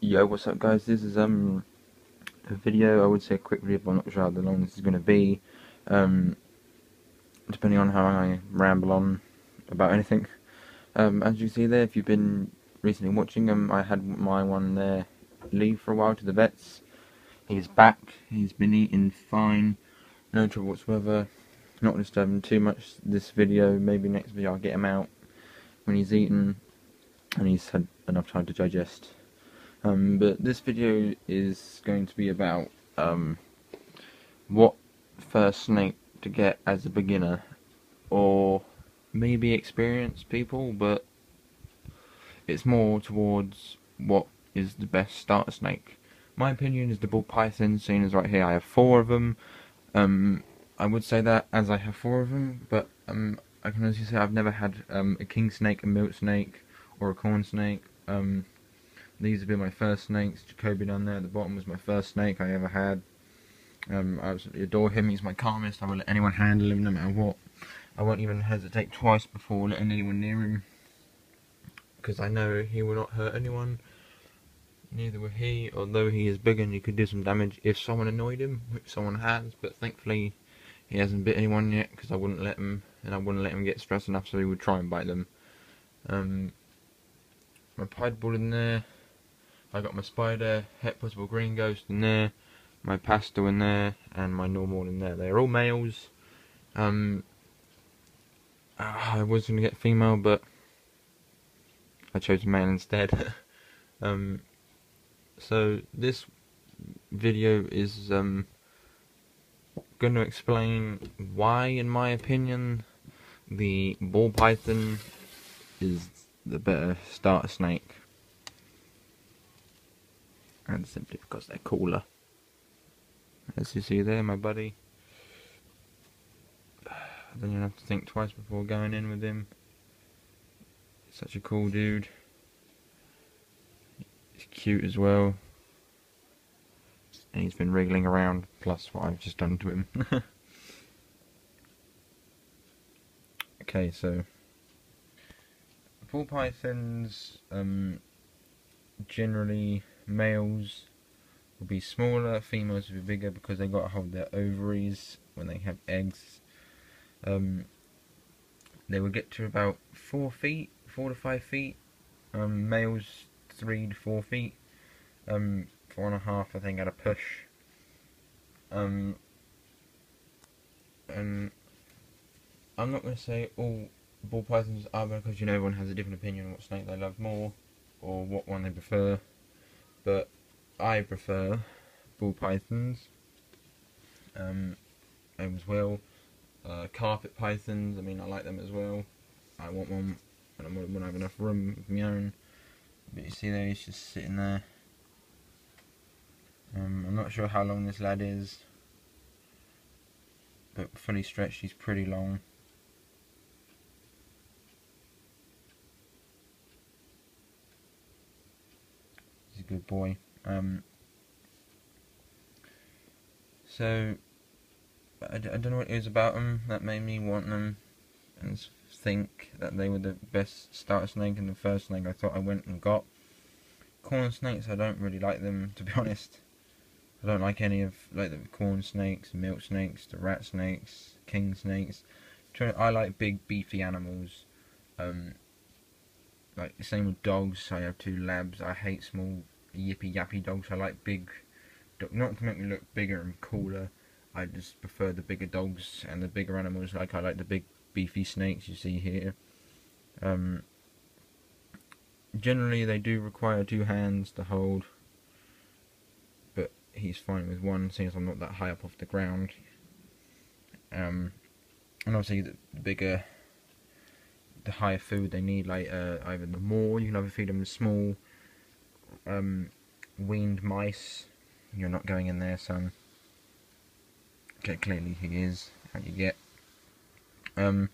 Yo, what's up guys? This is a video, I would say a quick video, but I'm not sure how long this is going to be, depending on how I ramble on about anything. As you see there, if you've been recently watching, I had my one there leave for a while to the vets. He's back, he's been eating fine, no trouble whatsoever, not disturbing too much this video. Maybe next video I'll get him out when he's eaten and he's had enough time to digest. But this video is going to be about what first snake to get as a beginner, or maybe experienced people, but it's more towards what is the best starter snake. My opinion is the ball python, seeing as right here I have 4 of them. I would say that as I have 4 of them, but I can honestly say I've never had a king snake, a milk snake, or a corn snake. These have been my first snakes. Jacoby down there at the bottom was my first snake I ever had. I absolutely adore him. He's my calmest. I will let anyone handle him no matter what. I won't even hesitate twice before letting anyone near him, because I know he will not hurt anyone. Neither will he, although he is big and he could do some damage if someone annoyed him, which someone has, but thankfully he hasn't bit anyone yet, because I wouldn't let him, and I wouldn't let him get stressed enough so he would try and bite them. My pied bull in there. I got my spider, het possible green ghost in there, my pastel in there, and my normal in there. They're all males. I was going to get female, but I chose male instead. So this video is going to explain why, in my opinion, the ball python is the better starter snake. And simply because they're cooler. As you see there, my buddy. Then you have to think twice before going in with him. Such a cool dude. He's cute as well. And he's been wriggling around, plus what I've just done to him. Okay, so ball pythons, generally males will be smaller, females will be bigger, because they got to hold their ovaries when they have eggs. They will get to about 4 to 5 feet. Males 3 to 4 feet. 4.5 I think at a push. And I'm not going to say all ball pythons are, because you know everyone has a different opinion on what snake they love more, or what one they prefer. But I prefer ball pythons as well. Carpet pythons, I mean, I like them as well. I want one when I have enough room of my own. But you see there, he's just sitting there. I'm not sure how long this lad is, but fully stretched, he's pretty long. He's a good boy. So I don't know what it is about them that made me want them and think that they were the best starter snake, and the first snake I thought I went and got. Corn snakes, I don't really like them, to be honest. I don't like any of the corn snakes, milk snakes, the rat snakes, king snakes. I like big beefy animals. Like the same with dogs. I have 2 labs. I hate small yippy yappy dogs. I like big, not to make me look bigger and cooler. I just prefer the bigger dogs and the bigger animals. Like I like the big beefy snakes you see here. Generally they do require 2 hands to hold, but he's fine with one since I'm not that high up off the ground. And obviously the bigger, the higher food they need, like either the more, you can either feed them the small weaned mice. You're not going in there, son. Okay, clearly he is, how you get. And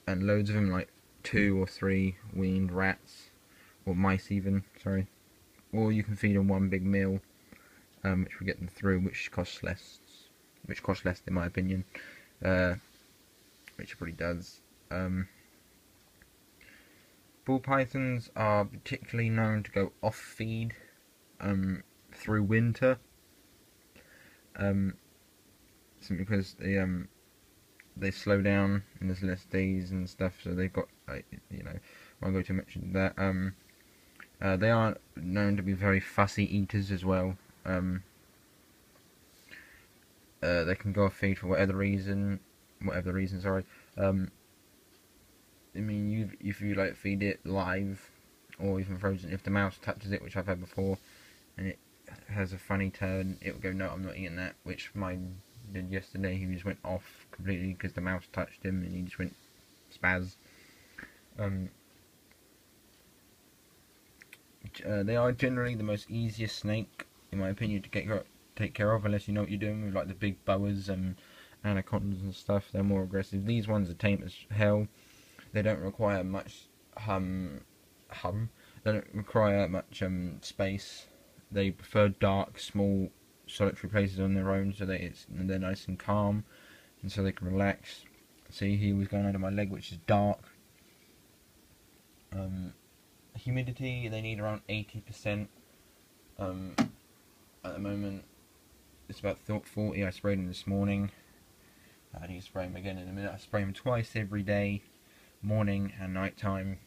loads of them, like 2 or 3 weaned rats, or mice even, sorry. Or you can feed them one big meal, which will get them through, which costs less in my opinion, which it probably does. Ball pythons are particularly known to go off feed through winter. Simply because they slow down and there's less days and stuff, so they've got, you know, I won't go too much into that. They are known to be very fussy eaters as well. They can go off feed for whatever reason, sorry. I mean, if you like feed it live or even frozen, if the mouse touches it, which I've had before, and it has a funny turn, it will go, no, I'm not eating that, which mine did yesterday. He just went off completely because the mouse touched him and he just went spaz. They are generally the most easiest snake, in my opinion, to take care of, unless you know what you're doing with like the big boas and anacondas and stuff. They're more aggressive. These ones are tame as hell. They don't require much They don't require much space. They prefer dark, small, solitary places on their own, so that they're nice and calm, and so they can relax. See, he was going under my leg, which is dark. Humidity, they need around 80%. At the moment, it's about 40. I sprayed him this morning. I need to spray him again in a minute. I spray him twice every day, morning and night time.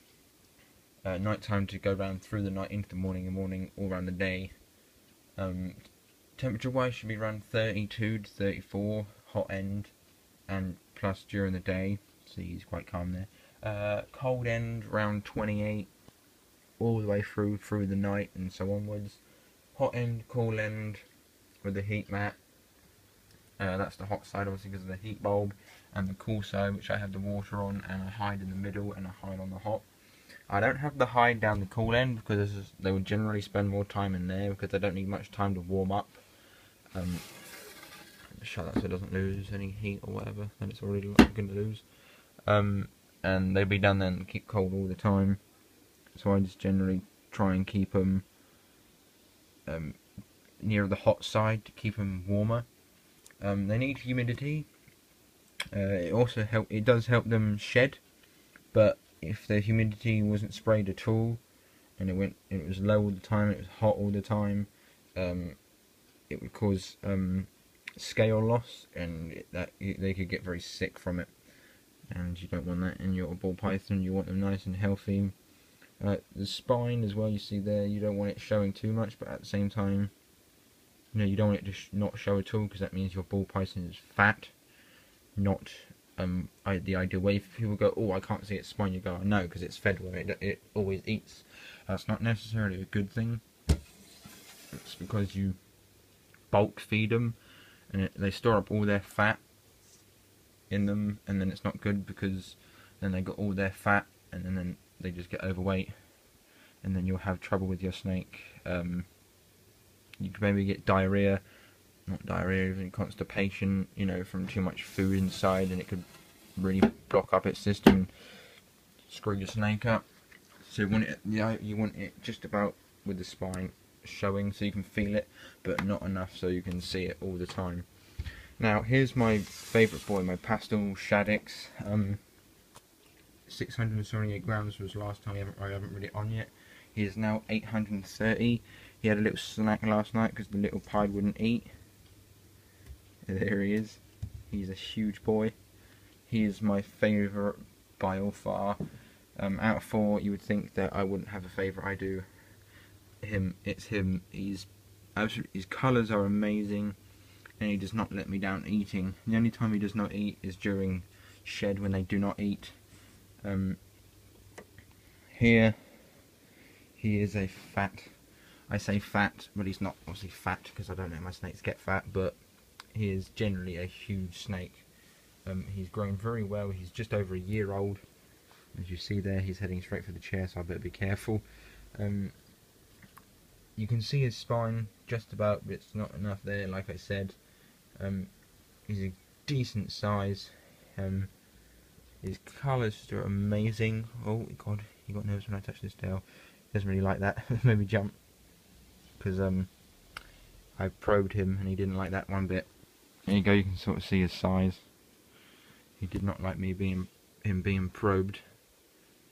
Night time to go round through the night into the morning, and morning all around the day. Temperature wise should be around 32 to 34 hot end, and plus during the day. See, he's quite calm there. Cold end around 28 all the way through the night and so onwards. Hot end, cool end with the heat mat. That's the hot side, obviously, because of the heat bulb, and the cool side, which I have the water on, and I hide in the middle, and I hide on the hot. I don't have the hide down the cool end because they would generally spend more time in there because they don't need much time to warm up. Shut that so it doesn't lose any heat or whatever that it's already going to lose. And they'll be down there and keep cold all the time. So I just generally try and keep them near the hot side to keep them warmer. They need humidity. It does help them shed, but if the humidity wasn't sprayed at all, and it was low all the time, it was hot all the time, it would cause scale loss, and they could get very sick from it, and you don't want that in your ball python. You want them nice and healthy. The spine as well, you see there, you don't want it showing too much, but at the same time, you don't want it to not show at all, because that means your ball python is fat, not the ideal way. If people go, oh, I can't see its spine, you go, no, because it's fed where it always eats. That's not necessarily a good thing. It's because you bulk feed them, and they store up all their fat in them, and then it's not good, because then they got all their fat, and then they just get overweight, and then you'll have trouble with your snake. You could maybe get diarrhea, not diarrhea, even constipation, from too much food inside, and it could really block up its system and screw your snake up. So you want it just about with the spine showing, so you can feel it, but not enough so you can see it all the time. Now here's my favourite boy, my pastel Shaddix. 678 grams was last time. I haven't read it on yet. He is now 830. He had a little snack last night because the little pied wouldn't eat. There he is. He's a huge boy. He is my favourite by all far. Out of 4, you would think that I wouldn't have a favourite. I do. It's him. He's absolutely. His colours are amazing, and he does not let me down eating. The only time he does not eat is during shed, when they do not eat. Here, he is a fat. I say fat, but he's not obviously fat because I don't let my snakes get fat. But he is generally a huge snake. He's grown very well. He's just over a year old. As you see there, he's heading straight for the chair, so I better be careful. You can see his spine just about, but it's not enough there, like I said. He's a decent size. His colours are amazing. Oh god, he got nervous when I touched his tail. He doesn't really like that. It made me jump. Because I probed him and he didn't like that one bit. There you go, you can sort of see his size. He did not like me being probed.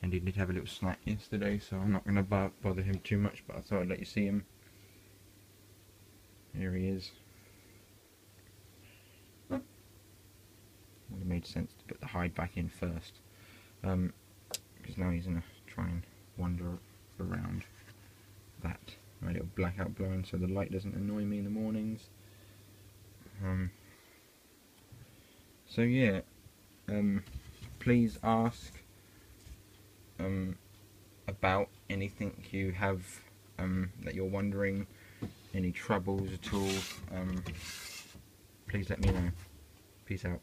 And he did have a little snack yesterday, so I'm not going to bother him too much, but I thought I'd let you see him. Here he is. Would have made sense to put the hide back in first, because now he's going to try and wander around that. My little blackout blind so the light doesn't annoy me in the mornings. So yeah, please ask about anything you have that you're wondering, any troubles at all. Please let me know. Peace out.